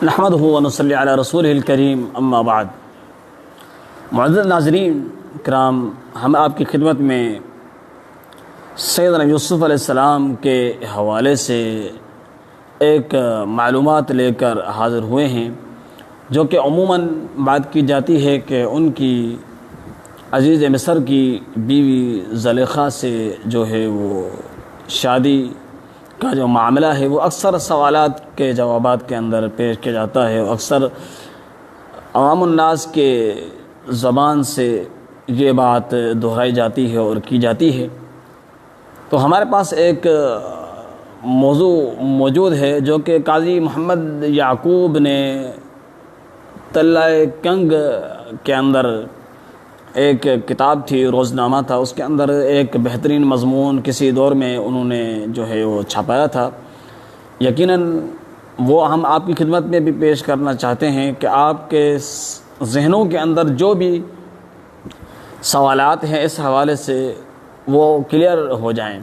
نحمدہ و نصلی علی رسولہ الکریم اما بعد۔ معزز ناظرین کرام، ہم آپ کی خدمت میں سیدنا یوسف علیہ السلام کے حوالے سے ایک معلومات لے کر حاضر ہوئے ہیں، جو کہ عموماً بات کی جاتی ہے کہ ان کی عزیز مصر کی بیوی زلیخا سے جو ہے وہ شادی کا جو معاملہ ہے وہ اکثر سوالات کے جوابات کے اندر پیش کیا جاتا ہے، اکثر عوام الناس کے زبان سے یہ بات دہرائی جاتی ہے اور کی جاتی ہے۔ تو ہمارے پاس ایک موضوع موجود ہے جو کہ قاضی محمد یعقوب نے طلع کنگ کے اندر ایک کتاب تھی، روزنامہ تھا، اس کے اندر ایک بہترین مضمون کسی دور میں انہوں نے جو ہے وہ چھاپایا تھا۔ یقیناً وہ ہم آپ کی خدمت میں بھی پیش کرنا چاہتے ہیں کہ آپ کے ذہنوں کے اندر جو بھی سوالات ہیں اس حوالے سے وہ کلیئر ہو جائیں۔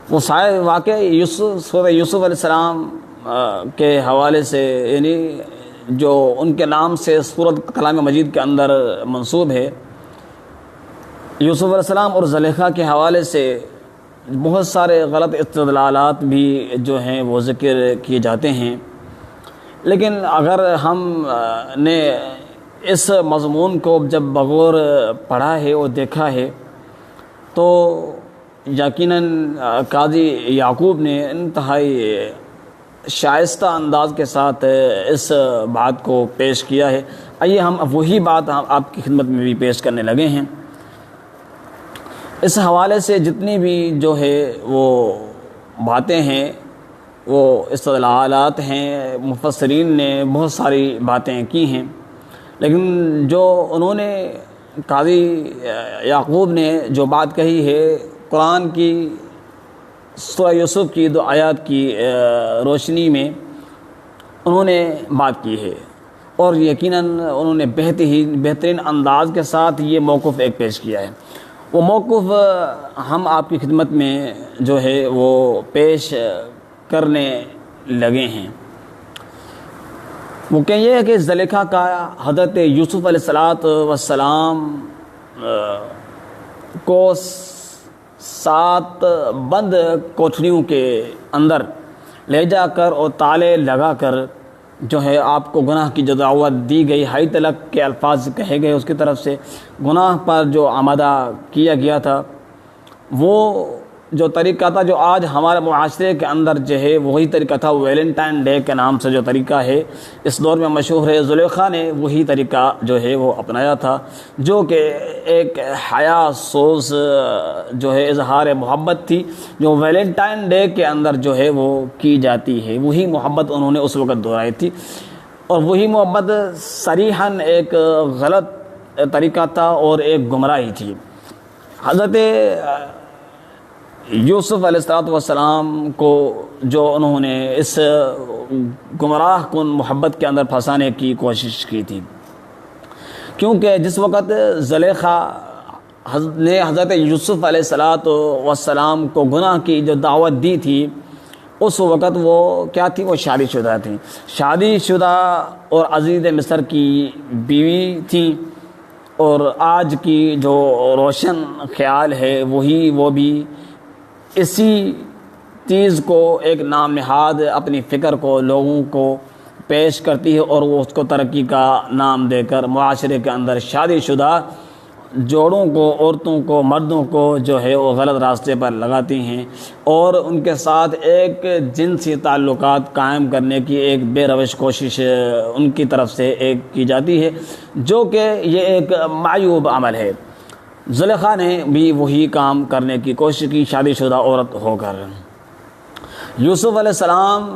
وہ سارے واقع سورہ یوسف علیہ السلام کے حوالے سے، یعنی جو ان کے نام سے سورۃ کلام مجید کے اندر منسوب ہے، یوسف علیہ السلام اور زلیخا کے حوالے سے بہت سارے غلط استدلالات بھی جو ہیں وہ ذکر کیے جاتے ہیں۔ لیکن اگر ہم نے اس مضمون کو جب بغور پڑھا ہے اور دیکھا ہے تو یقیناً قاضی یعقوب نے انتہائی شائستہ انداز کے ساتھ اس بات کو پیش کیا ہے۔ آئیے ہم وہی بات آپ کی خدمت میں بھی پیش کرنے لگے ہیں۔ اس حوالے سے جتنی بھی جو ہے وہ باتیں ہیں، وہ استدلالات ہیں، مفسرین نے بہت ساری باتیں کی ہیں، لیکن جو انہوں نے قاضی یعقوب نے جو بات کہی ہے قرآن کی سورہ یوسف کی 2 آیات کی روشنی میں انہوں نے بات کی ہے، اور یقیناً انہوں نے بہترین انداز کے ساتھ یہ موقف ایک پیش کیا ہے۔ وہ موقف ہم آپ کی خدمت میں جو ہے وہ پیش کرنے لگے ہیں۔ وہ کہ یہ ہے کہ زلیخا کا حضرت یوسف علیہ السلام کو 7 بند کوٹھریوں کے اندر لے جا کر اور تالے لگا کر جو ہے آپ کو گناہ کی جو دعوت دی گئی، ہائی تلک کے الفاظ کہے گئے، اس کی طرف سے گناہ پر جو آمادہ کیا گیا تھا، وہ جو طریقہ تھا جو آج ہمارے معاشرے کے اندر جو ہے وہی طریقہ تھا، ویلنٹائن ڈے کے نام سے جو طریقہ ہے اس دور میں مشہور ہے۔ زلیخا نے وہی طریقہ جو ہے وہ اپنایا تھا، جو کہ ایک حیا سوز جو ہے اظہار محبت تھی، جو ویلنٹائن ڈے کے اندر جو ہے وہ کی جاتی ہے۔ وہی محبت انہوں نے اس وقت دہرائی تھی، اور وہی محبت صریحاً ایک غلط طریقہ تھا اور ایک گمراہی تھی۔ حضرت یوسف علیہ السلام کو جو انہوں نے اس گمراہ کن محبت کے اندر پھنسانے کی کوشش کی تھی، کیونکہ جس وقت زلیخا نے حضرت یوسف علیہ السلام کو گناہ کی جو دعوت دی تھی، اس وقت وہ کیا تھی؟ وہ شادی شدہ تھی، شادی شدہ اور عزیز مصر کی بیوی تھی، اور آج کی جو روشن خیال ہے وہ بھی اسی چیز کو ایک نام نہاد اپنی فکر کو لوگوں کو پیش کرتی ہے، اور وہ اس کو ترقی کا نام دے کر معاشرے کے اندر شادی شدہ جوڑوں کو، عورتوں کو، مردوں کو جو ہے وہ غلط راستے پر لگاتی ہیں، اور ان کے ساتھ ایک جنسی تعلقات قائم کرنے کی ایک بے روش کوشش ان کی طرف سے ایک کی جاتی ہے، جو کہ یہ ایک معیوب عمل ہے۔ زلیخا نے بھی وہی کام کرنے کی کوشش کی، شادی شدہ عورت ہو کر۔ یوسف علیہ السلام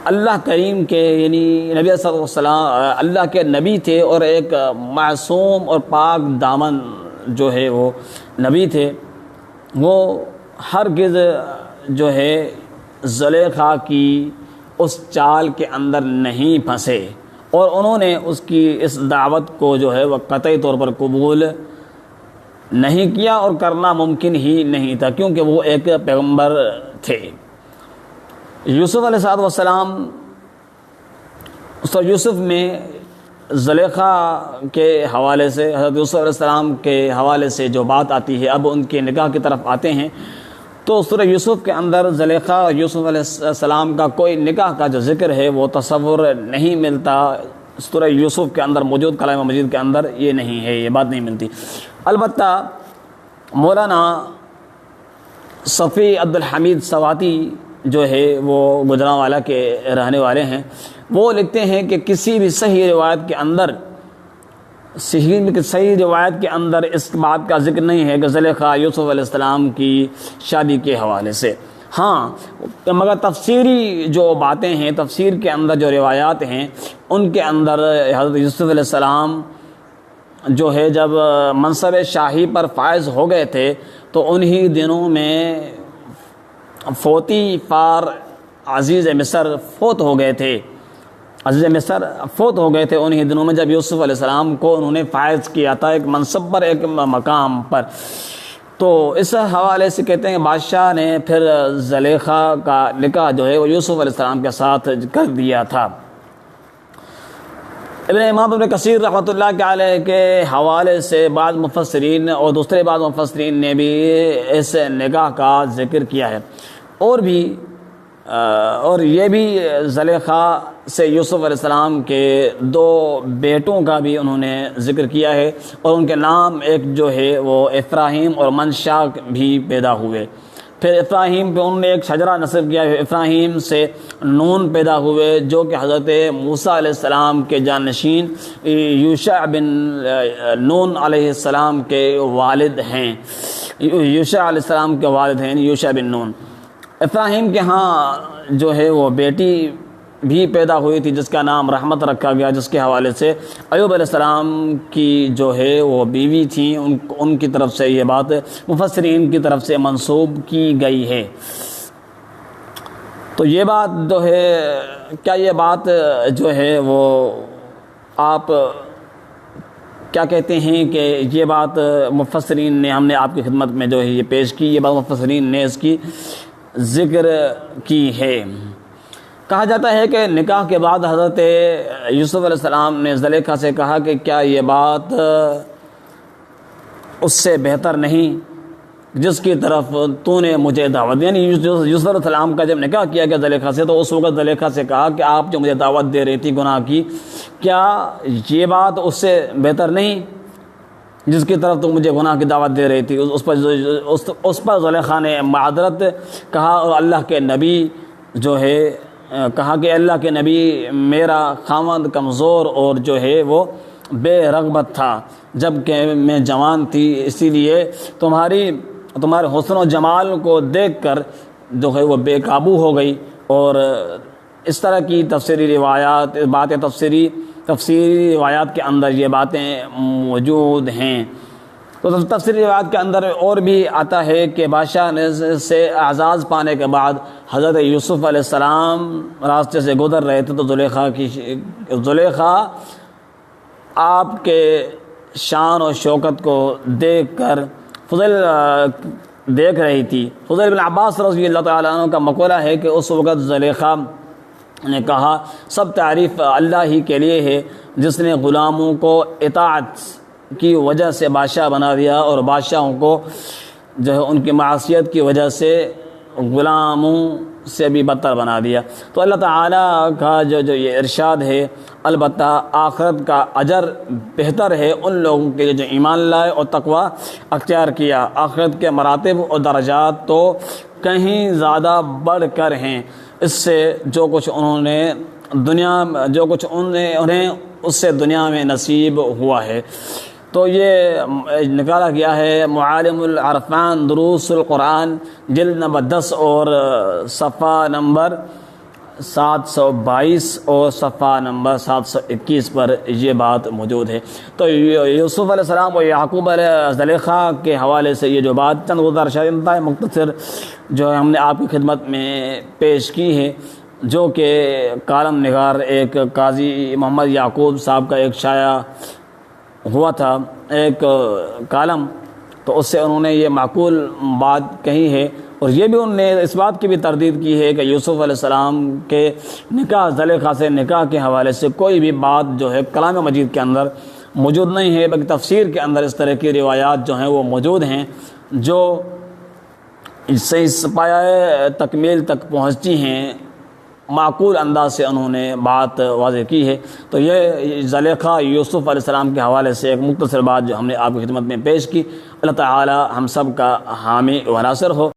اللہ کریم کے، یعنی نبی صلی اللہ علیہ وسلم اللہ کے نبی تھے، اور ایک معصوم اور پاک دامن جو ہے وہ نبی تھے۔ وہ ہرگز جو ہے زلیخا کی اس چال کے اندر نہیں پھنسے، اور انہوں نے اس کی اس دعوت کو جو ہے وہ قطعی طور پر قبول نہیں کیا، اور کرنا ممکن ہی نہیں تھا، کیونکہ وہ ایک پیغمبر تھے۔ یوسف علیہ السلام سورہ یوسف میں زلیخا کے حوالے سے، حضرت یوسف علیہ السلام کے حوالے سے جو بات آتی ہے، اب ان کے نکاح کی طرف آتے ہیں، تو سورہ یوسف کے اندر زلیخا اور یوسف علیہ السلام کا کوئی نکاح کا جو ذکر ہے وہ تصور نہیں ملتا، سورہ یوسف کے اندر موجود کلام مجید کے اندر یہ نہیں ہے، یہ بات نہیں ملتی۔ البتہ مولانا صفی عبدالحمید سواتی جو ہے وہ گجرانوالہ کے رہنے والے ہیں، وہ لکھتے ہیں کہ کسی بھی صحیح روایت کے اندر اس بات کا ذکر نہیں ہے کہ زلیخا یوسف علیہ السلام کی شادی کے حوالے سے۔ ہاں مگر تفسیری جو باتیں ہیں، تفسیر کے اندر جو روایات ہیں، ان کے اندر حضرت یوسف علیہ السلام جو ہے جب منصب شاہی پر فائز ہو گئے تھے تو انہی دنوں میں فوتی فار عزیز مصر فوت ہو گئے تھے، عزیز مصر فوت ہو گئے تھے انہی دنوں میں جب یوسف علیہ السلام کو انہوں نے فائز کیا تھا ایک منصب پر، ایک مقام پر۔ تو اس حوالے سے کہتے ہیں کہ بادشاہ نے پھر زلیخا کا نکاح جو ہے وہ یوسف علیہ السلام کے ساتھ کر دیا تھا۔ امام ابن کثیر رحمۃ اللہ کے علیہ کے حوالے سے بعض مفسرین اور دوسرے بعض مفسرین نے بھی اس نکاح کا ذکر کیا ہے، اور یہ بھی زلیخا سے یوسف علیہ السلام کے 2 بیٹوں کا بھی انہوں نے ذکر کیا ہے، اور ان کے نام ایک جو ہے وہ افراہیم اور منشاک بھی پیدا ہوئے۔ پھر افراہیم پہ انہوں نے ایک شجرہ نصب کیا ہے، افراہیم سے نون پیدا ہوئے جو کہ حضرت موسیٰ علیہ السلام کے جانشین یوشع بن نون علیہ السلام کے والد ہیں، یوشع علیہ السلام کے والد ہیں یوشع بن نون۔ افراہیم کے ہاں جو ہے وہ بیٹی بھی پیدا ہوئی تھی جس کا نام رحمت رکھا گیا، جس کے حوالے سے ایوب علیہ السلام کی جو ہے وہ بیوی تھیں، ان کی طرف سے یہ بات مفسرین کی طرف سے منسوب کی گئی ہے۔ تو یہ بات جو ہے، کیا یہ بات جو ہے وہ آپ کیا کہتے ہیں کہ یہ بات مفسرین نے، ہم نے آپ کی خدمت میں جو ہے یہ پیش کی، یہ بات مفسرین نے اس کی ذکر کی ہے۔ کہا جاتا ہے کہ نکاح کے بعد حضرت یوسف علیہ السلام نے زلیخا سے کہا کہ کیا یہ بات اس سے بہتر نہیں جس کی طرف تو نے مجھے دعوت دی، یعنی یوسف علیہ السلام کا جب نکاح کیا گیا زلیخا سے تو اس وقت زلیخا سے کہا کہ آپ جو مجھے دعوت دے رہی تھی گناہ کی، کیا یہ بات اس سے بہتر نہیں جس کی طرف تو مجھے گناہ کی دعوت دے رہی تھی؟ اس پر زلیخا نے معذرت کہا، اور اللہ کے نبی جو ہے کہا کہ اللہ کے نبی میرا خاوند کمزور اور جو ہے وہ بے رغبت تھا جب کہ میں جوان تھی، اسی لیے تمہارے حسن و جمال کو دیکھ کر جو ہے وہ بے قابو ہو گئی۔ اور اس طرح کی تفسیری روایات کے اندر یہ باتیں موجود ہیں۔ تو تفسیری روایات کے اندر اور بھی آتا ہے کہ بادشاہ سے اعزاز پانے کے بعد حضرت یوسف علیہ السلام راستے سے گزر رہے تھے تو زلیخا آپ کے شان و شوکت کو دیکھ کر دیکھ رہی تھی۔ فضیل بن عباس رضی اللہ تعالیٰ عنہ کا مقولہ ہے کہ اس وقت زلیخا نے کہا سب تعریف اللہ ہی کے لیے ہے جس نے غلاموں کو اطاعت کی وجہ سے بادشاہ بنا دیا اور بادشاہوں کو جو ہے ان کی معصیت کی وجہ سے غلاموں سے بھی بدتر بنا دیا۔ تو اللہ تعالیٰ کا جو یہ ارشاد ہے، البتہ آخرت کا اجر بہتر ہے ان لوگوں کے لیے جو ایمان لائے اور تقوی اختیار کیا۔ آخرت کے مراتب اور درجات تو کہیں زیادہ بڑھ کر ہیں اس سے جو کچھ انہیں اس سے دنیا میں نصیب ہوا ہے۔ تو یہ نکالا گیا ہے معالم العرفان دروس القرآن جلد نمبر 10 اور صفحہ نمبر 722 اور صفحہ نمبر 721 پر یہ بات موجود ہے۔ تو یوسف علیہ السلام اور یعقوب علیہ زلیخا کے حوالے سے یہ جو بات چند گزارشات مختصر جو ہم نے آپ کی خدمت میں پیش کی ہے، جو کہ کالم نگار ایک قاضی محمد یعقوب صاحب کا ایک شائع ہوا تھا ایک کالم، تو اس سے انہوں نے یہ معقول بات کہی ہے، اور یہ بھی ان نے اس بات کی بھی تردید کی ہے کہ یوسف علیہ السلام کے نکاح زلیخا سے نکاح کے حوالے سے کوئی بھی بات جو ہے کلام مجید کے اندر موجود نہیں ہے، بلکہ تفسیر کے اندر اس طرح کی روایات جو ہیں وہ موجود ہیں جو اس سے اس پایہ تکمیل تک پہنچتی ہیں، معقول انداز سے انہوں نے بات واضح کی ہے۔ تو یہ زلیخا یوسف علیہ السلام کے حوالے سے ایک مختصر بات جو ہم نے آپ کی خدمت میں پیش کی۔ اللہ تعالی ہم سب کا حامی و ناصر ہو۔